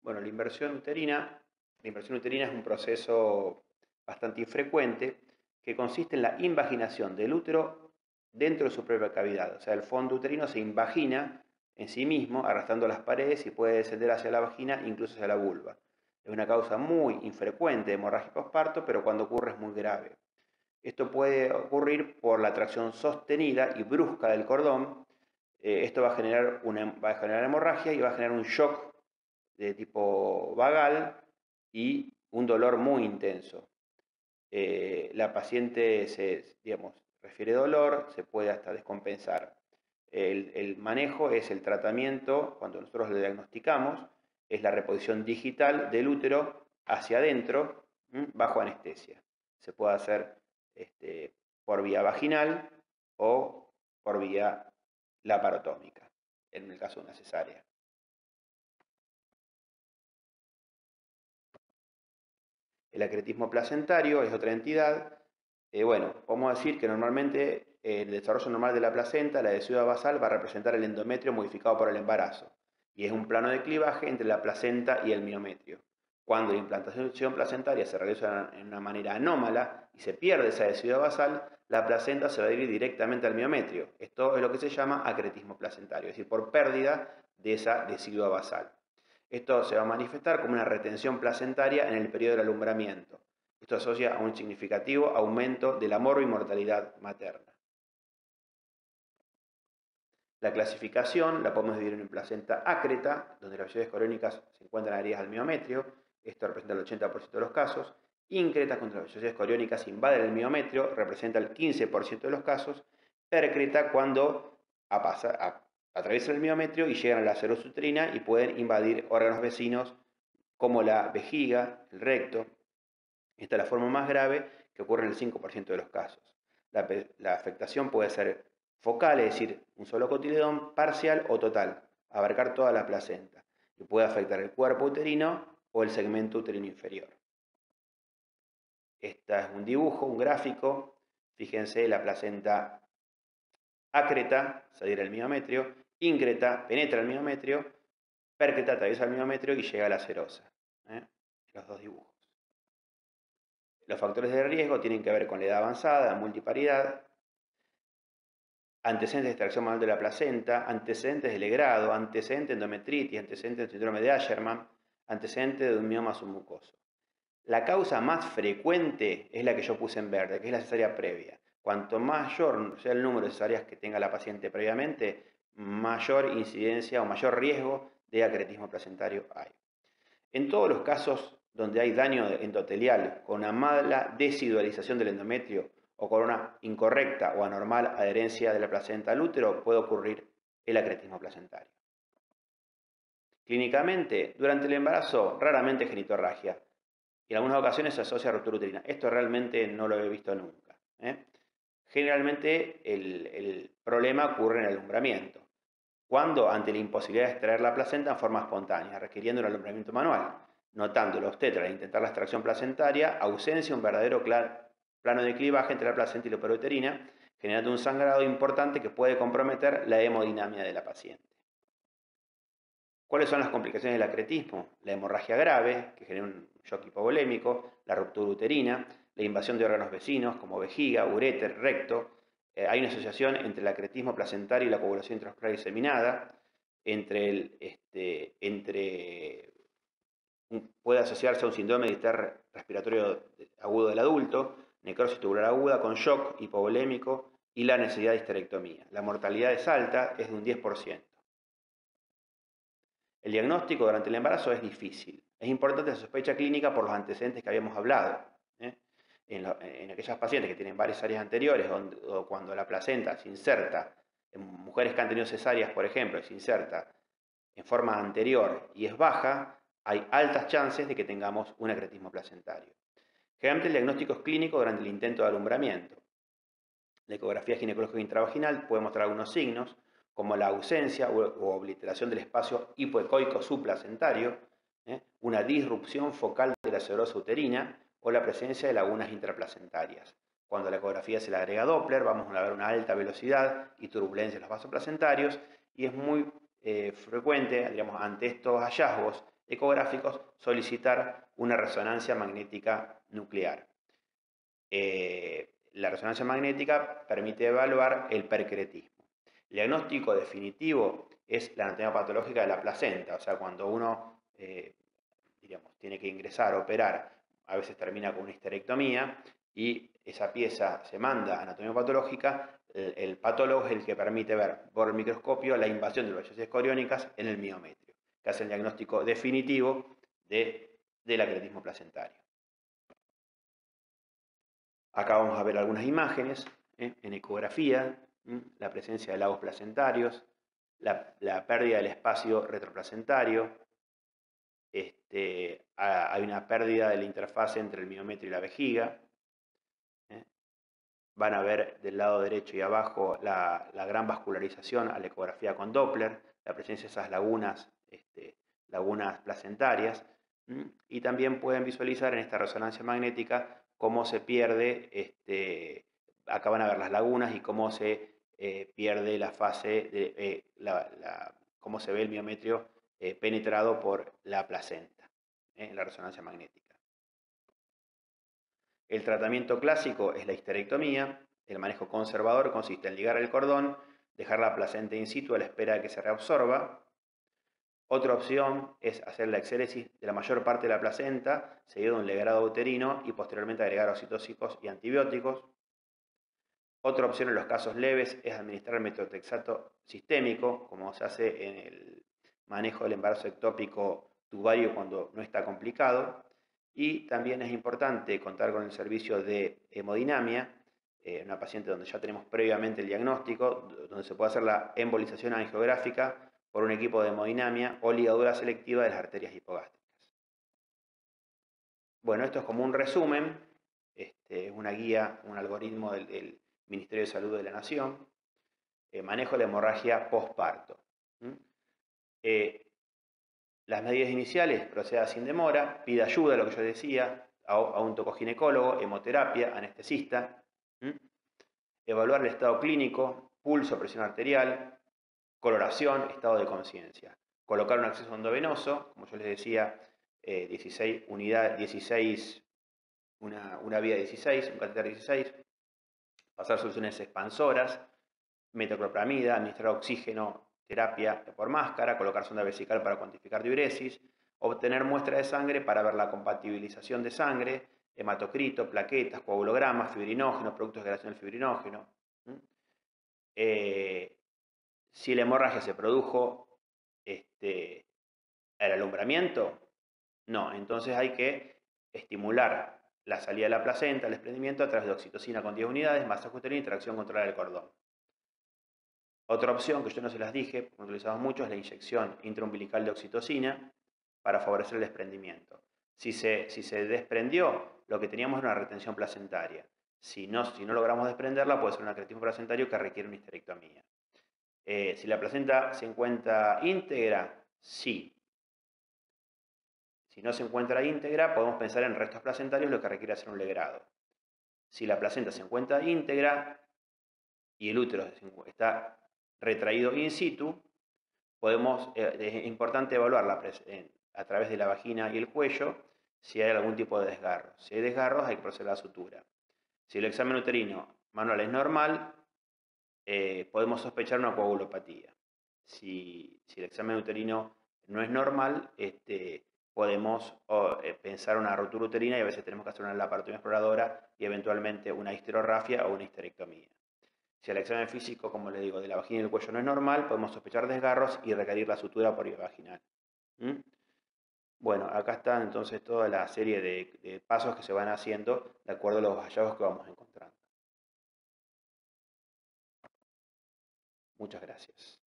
Bueno, la inversión uterina es un proceso bastante infrecuente que consiste en la invaginación del útero dentro de su propia cavidad. O sea, el fondo uterino se invagina en sí mismo, arrastrando las paredes y puede descender hacia la vagina, incluso hacia la vulva. Es una causa muy infrecuente de hemorragia postparto, pero cuando ocurre es muy grave. Esto puede ocurrir por la tracción sostenida y brusca del cordón. Esto va a generar hemorragia y va a generar un shock de tipo vagal y un dolor muy intenso. La paciente refiere dolor, se puede hasta descompensar. El manejo es el tratamiento, cuando nosotros lo diagnosticamos, es la reposición digital del útero hacia adentro, bajo anestesia. Se puede hacer por vía vaginal o por vía laparotómica, en el caso de una cesárea. El acretismo placentario es otra entidad. Bueno, podemos decir que normalmente el desarrollo normal de la placenta, la adhesiva basal, va a representar el endometrio modificado por el embarazo. Y es un plano de clivaje entre la placenta y el miometrio. Cuando la implantación placentaria se realiza en una manera anómala y se pierde esa adhesiva basal, la placenta se va a ir directamente al miometrio. Esto es lo que se llama acretismo placentario, es decir, por pérdida de esa adhesiva basal. Esto se va a manifestar como una retención placentaria en el periodo del alumbramiento. Esto asocia a un significativo aumento de la mortalidad materna. La clasificación la podemos dividir en placenta ácreta, donde las vellosidades coriónicas se encuentran adheridas al miometrio. Esto representa el 80% de los casos. Íncreta, cuando las vellosidades coriónicas invaden el miometrio, representa el 15% de los casos. Percreta, cuando atraviesan el miometrio y llegan a la serosa uterina y pueden invadir órganos vecinos como la vejiga, el recto. Esta es la forma más grave, que ocurre en el 5% de los casos. La afectación puede ser focal, es decir, un solo cotiledón, parcial o total, abarcar toda la placenta, y puede afectar el cuerpo uterino o el segmento uterino inferior. Este es un dibujo, un gráfico. Fíjense, la placenta ácreta se adhiere al miometrio, íncreta penetra el miometrio, percreta atraviesa el miometrio y llega a la serosa. Los dos dibujos. Los factores de riesgo tienen que ver con la edad avanzada, la multiparidad, antecedentes de extracción manual de la placenta, antecedentes de legrado, antecedentes de endometritis, antecedentes de síndrome de Asherman, antecedentes de un mioma submucoso. La causa más frecuente es la que yo puse en verde, que es la cesárea previa. Cuanto mayor sea el número de cesáreas que tenga la paciente previamente, mayor incidencia o mayor riesgo de acretismo placentario hay. En todos los casos donde hay daño endotelial con una mala desidualización del endometrio o con una incorrecta o anormal adherencia de la placenta al útero, puede ocurrir el acretismo placentario. Clínicamente, durante el embarazo, raramente genitorragia, y en algunas ocasiones se asocia a ruptura uterina. Esto realmente no lo he visto nunca. Generalmente el problema ocurre en el alumbramiento, cuando ante la imposibilidad de extraer la placenta en forma espontánea, requiriendo un alumbramiento manual, notando la obstetra al intentar la extracción placentaria, ausencia un verdadero plano de clivaje entre la placenta y la uterina, generando un sangrado importante que puede comprometer la hemodinamia de la paciente. ¿Cuáles son las complicaciones del acretismo? La hemorragia grave, que genera un shock hipovolémico, la ruptura uterina, la invasión de órganos vecinos como vejiga, uréter, recto. Hay una asociación entre el acretismo placentario y la coagulación intramuscular diseminada, puede asociarse a un síndrome de distrés respiratorio agudo del adulto, necrosis tubular aguda con shock hipovolémico y la necesidad de histerectomía. La mortalidad es alta, es de un 10%. El diagnóstico durante el embarazo es difícil. Es importante la sospecha clínica por los antecedentes que habíamos hablado. En aquellas pacientes que tienen varias áreas anteriores, o cuando la placenta se inserta, en mujeres que han tenido cesáreas, por ejemplo, se inserta en forma anterior y es baja, hay altas chances de que tengamos un acretismo placentario. Generalmente el diagnóstico es clínico durante el intento de alumbramiento. La ecografía ginecológica intravaginal puede mostrar algunos signos, como la ausencia o obliteración del espacio hipoecoico subplacentario, una disrupción focal de la serosa uterina o la presencia de lagunas intraplacentarias. Cuando a la ecografía se le agrega Doppler, vamos a ver una alta velocidad y turbulencia en los vasos placentarios, y es muy frecuente, digamos, ante estos hallazgos, ecográficos, solicitar una resonancia magnética nuclear. La resonancia magnética permite evaluar el percretismo. El diagnóstico definitivo es la anatomía patológica de la placenta, o sea, cuando uno tiene que ingresar, operar, a veces termina con una histerectomía y esa pieza se manda a anatomía patológica, el patólogo es el que permite ver por el microscopio la invasión de las vallas coriónicas en el miometrio, que hace el diagnóstico definitivo del acretismo placentario. Acá vamos a ver algunas imágenes en ecografía, la presencia de lagos placentarios, la pérdida del espacio retroplacentario, hay una pérdida de la interfaz entre el miometrio y la vejiga. Van a ver del lado derecho y abajo la gran vascularización a la ecografía con Doppler, la presencia de esas lagunas placentarias. Y también pueden visualizar en esta resonancia magnética cómo se pierde, acá van a ver las lagunas y cómo se pierde la fase, cómo se ve el miometrio penetrado por la placenta en la resonancia magnética. El tratamiento clásico es la histerectomía. El manejo conservador consiste en ligar el cordón, dejar la placenta in situ a la espera de que se reabsorba. Otra opción es hacer la exéresis de la mayor parte de la placenta, seguido de un legrado uterino y posteriormente agregar oxitóxicos y antibióticos. Otra opción en los casos leves es administrar metotrexato sistémico, como se hace en el manejo del embarazo ectópico tubario cuando no está complicado. Y también es importante contar con el servicio de hemodinamia, una paciente donde ya tenemos previamente el diagnóstico, donde se puede hacer la embolización angiográfica por un equipo de hemodinamia o ligadura selectiva de las arterias hipogástricas. Bueno, esto es como un resumen, es una guía, un algoritmo del Ministerio de Salud de la Nación. Manejo de la hemorragia postparto. Las medidas iniciales: proceda sin demora, pide ayuda, lo que yo decía, a un tocoginecólogo, hemoterapia, anestesista. Evaluar el estado clínico, pulso, presión arterial, coloración, estado de conciencia. Colocar un acceso endovenoso, como yo les decía, 16 unidades, 16, una vía 16, un catéter 16. Pasar soluciones expansoras, metoclopramida, administrar oxígeno, terapia por máscara, colocar sonda vesical para cuantificar diuresis, obtener muestra de sangre para ver la compatibilización de sangre, hematocrito, plaquetas, coagulogramas, fibrinógenos, productos de degradación del fibrinógeno. Si la hemorragia se produjo al alumbramiento, no, entonces hay que estimular la salida de la placenta, el desprendimiento a través de oxitocina con 10 unidades, masaje uterino y tracción controlada del cordón. Otra opción que yo no se las dije, porque no utilizamos mucho, es la inyección intraumbilical de oxitocina para favorecer el desprendimiento. Si se desprendió, lo que teníamos era una retención placentaria. Si no logramos desprenderla, puede ser un acretismo placentario que requiere una histerectomía. Si la placenta se encuentra íntegra, sí. Si no se encuentra íntegra, podemos pensar en restos placentarios, lo que requiere hacer un legrado. Si la placenta se encuentra íntegra y el útero está retraído in situ, es importante evaluar a través de la vagina y el cuello si hay algún tipo de desgarro. Si hay desgarros, hay que proceder a la sutura. Si el examen uterino manual es normal, podemos sospechar una coagulopatía. Si el examen uterino no es normal, podemos pensar una rotura uterina y a veces tenemos que hacer una laparotomía exploradora y eventualmente una histerorrafia o una histerectomía. Si el examen físico, como les digo, de la vagina y el cuello no es normal, podemos sospechar desgarros y requerir la sutura por vía vaginal. Bueno, acá está entonces toda la serie de pasos que se van haciendo de acuerdo a los hallazgos que vamos encontrando. Muchas gracias.